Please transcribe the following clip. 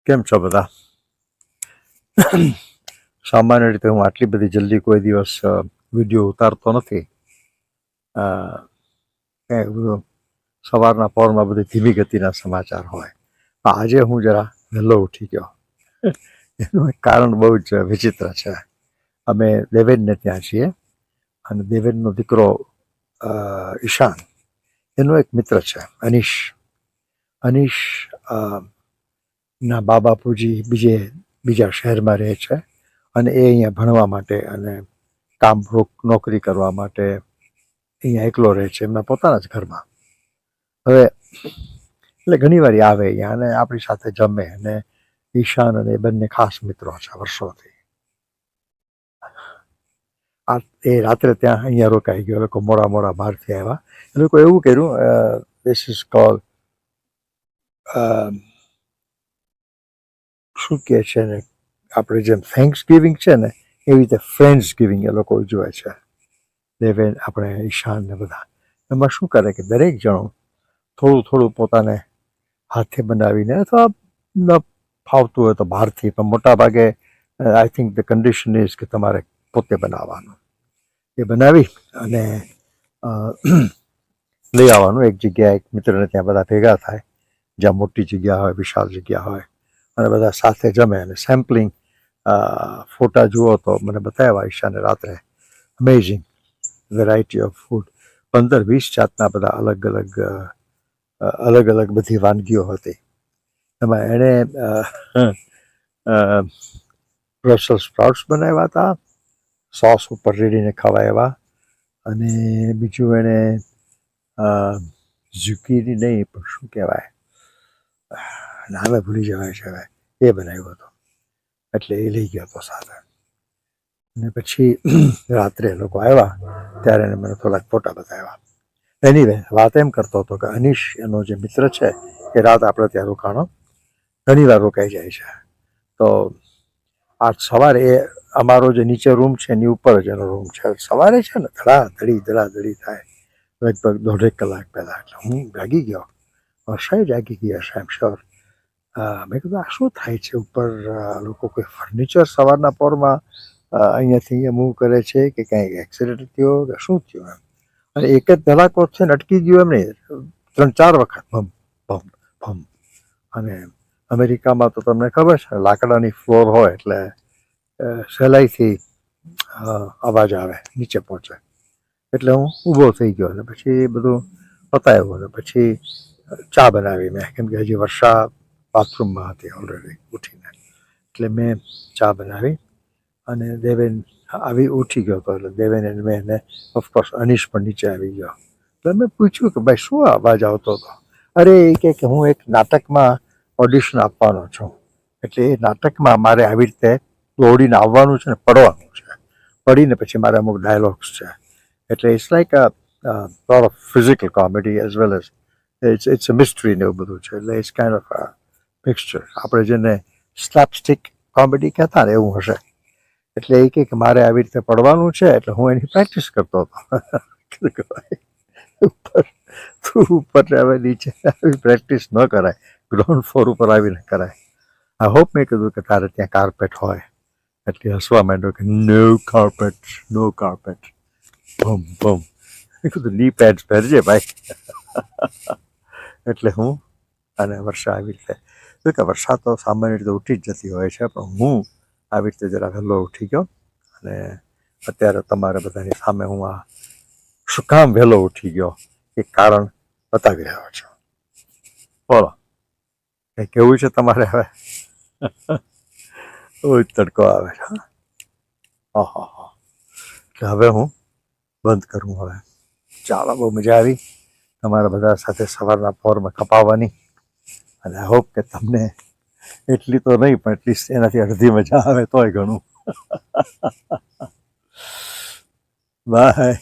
કેમ છો બધા? સામાન્ય રીતે હું આટલી બધી જલ્દી કોઈ દિવસ વિડીયો ઉતારતો નથી. કંઈ બધું સવારના પહોરમાં બધી ધીમી ગતિના સમાચાર હોય. આજે હું જરા વહેલો ઉઠી ગયો. એનું એક કારણ બહુ જ વિચિત્ર છે. અમે દેવેનને ત્યાં છીએ અને દેવેનનો દીકરો ઈશાન, એનો એક મિત્ર છે અનીશ ના બા બાપુજી બીજા શહેરમાં રહે છે અને એ અહીંયા ભણવા માટે અને કામ નોકરી કરવા માટે અહીંયા એકલો રહે છે એમના પોતાના જ ઘરમાં. હવે એટલે ઘણી વાર આવે અહીંયા અને આપણી સાથે જમે, અને ઈશાન અને બંને ખાસ મિત્રો છે વર્ષોથી. એ રાત્રે ત્યાં અહીંયા રોકાઈ ગયો. લોકો મોડા બહારથી આવ્યા. એ લોકો એવું કર્યું, ધીસ ઇઝ કોલ શું કહે છે ને, આપણે જેમ થેન્ક્સ ગિવિંગ છે ને એવી રીતે ફ્રેન્ડ્સ ગિવિંગ એ લોકો ઉજવે છે. દેવેન, આપણે ઈશાન ને બધા એમાં શું કરે કે દરેક જણો થોડું પોતાને હાથે બનાવીને, અથવા ન ફાવતું હોય તો બહારથી, પણ મોટા ભાગે I think the condition is કે તમારે પોતે બનાવવાનું. એ બનાવી અને લઈ આવવાનું એક જગ્યાએ. એક મિત્રને ત્યાં બધા ભેગા થાય, જ્યાં મોટી જગ્યા હોય, વિશાળ જગ્યા હોય, અને બધા સાથે જમે. અને સેમ્પલિંગ ફોટા જુઓ તો મને બતાવ્યા ઈશાને રાત્રે. Amazing variety of food. 15-20 જાતના બધા અલગ અલગ બધી વાનગીઓ હતી. એમાં એણે બ્રસલ સ્પ્રાઉટ્સ બનાવ્યા હતા, સોસ ઉપર રેડીને ખવાય, અને બીજું એણે ઝુકીની નહીં પણ શું કહેવાય, નામે ભૂલી જવાય છે હવે, એ બનાવ્યું હતું. એટલે એ લઈ ગયો હતો સાથે. અને પછી રાત્રે લોકો આવ્યા ત્યારે એને મને થોડાક ફોટા બતાવ્યા. એનીવે, વાત એમ કરતો હતો કે અનીશ એનો જે મિત્ર છે એ રાત આપણે ત્યાં રોકાણો, ઘણી વાર રોકાઈ જાય છે. તો આજ સવારે એ અમારો જે નીચે રૂમ છે એની ઉપર જ એનો રૂમ છે. સવારે છે ને ધડાધડી થાય, લગભગ 1.5 કલાક પહેલાં. એટલે હું જાગી ગયો. વર્ષાએ જાગી ગઈ હશે, આઈ એમ શ્યોર. મેં કીધું આ શું થાય છે ઉપર? લોકો કોઈ ફર્નિચર સવારના પોરમાં અહીંયાથી અહીંયા મૂવ કરે છે કે કંઈ એક્સિડન્ટ થયો કે શું થયું એમ. અને એક જ ધડાકો છે ને અટકી ગયો એમ નહીં, 3-4 વખત ભમ ભમ ભમ. અને અમેરિકામાં તો તમને ખબર છે લાકડાની ફ્લોર હોય એટલે સહેલાઈથી અવાજ આવે, નીચે પહોંચે. એટલે હું ઊભો થઈ ગયો અને પછી બધું પતાવ્યું. અને પછી ચા બનાવી મેં, કેમ કે હજી વર્ષા બાથરૂમમાં હતી ઓલરેડી ઉઠીને. એટલે મેં ચા બનાવી અને દેવેન ઉઠી ગયો હતો. એટલે દેવેન અને મેં એને ઓફકોર્સ અનીશ પણ નીચે આવી ગયો. એટલે મેં પૂછ્યું કે ભાઈ શું અવાજ આવતો હતો? અરે એ કે હું એક નાટકમાં ઓડિશન આપવાનો છું, એટલે એ નાટકમાં મારે આવી રીતે દોડીને આવવાનું છે ને પડવાનું છે. પડીને પછી મારે અમુક ડાયલોગ્સ છે. એટલે it's like a lot of physical comedy as well as it's a mystery ને એવું બધું છે. એટલે ઇટ્સ કાઇન્ડ ઓફ મિક્સચર. આપણે જેને સ્લેપસ્ટિક કોમેડી કહેતા ને એવું હશે. એટલે એ કે મારે આવી રીતે પડવાનું છે, એટલે હું એની પ્રેક્ટિસ કરતો હતો. ઉપર હવે નીચે આવી પ્રેક્ટિસ ન કરાય, ગ્રાઉન્ડ ફ્લોર ઉપર આવીને કરાય. આઈ હોપ મેં કીધું કે તારે ત્યાં કાર્પેટ હોય. એટલે હસવા માંડ્યો કે નો કાર્પેટ. ભમ ભમ. મેં કીધું ની પેડ્સ પહેરજે ભાઈ. એટલે હું અને વર્ષા આવી રીતે, કે વર્ષા તો સામાન્ય રીતે ઉઠી જ જતી હોય છે, પણ હું આવી રીતે જરા વહેલો ઉઠી ગયો. અને અત્યારે તમારે બધાની સામે હું આ શું કામ વહેલો ઉઠી ગયો એ કારણ બતાવી રહ્યો છું. બોલો, કંઈ કેવું છે તમારે? હવે તડકો આવે છે. હા. એટલે હવે હું બંધ કરું. હવે ચાલો, બહુ મજા આવી તમારા બધા સાથે સવારના પોરમાં કપાવવાની. અને આઈ હોપ કે તમને એટલી તો નહીં પણ એટલીસ્ટ એનાથી અડધી મજા આવે તોય ઘણું. બાય.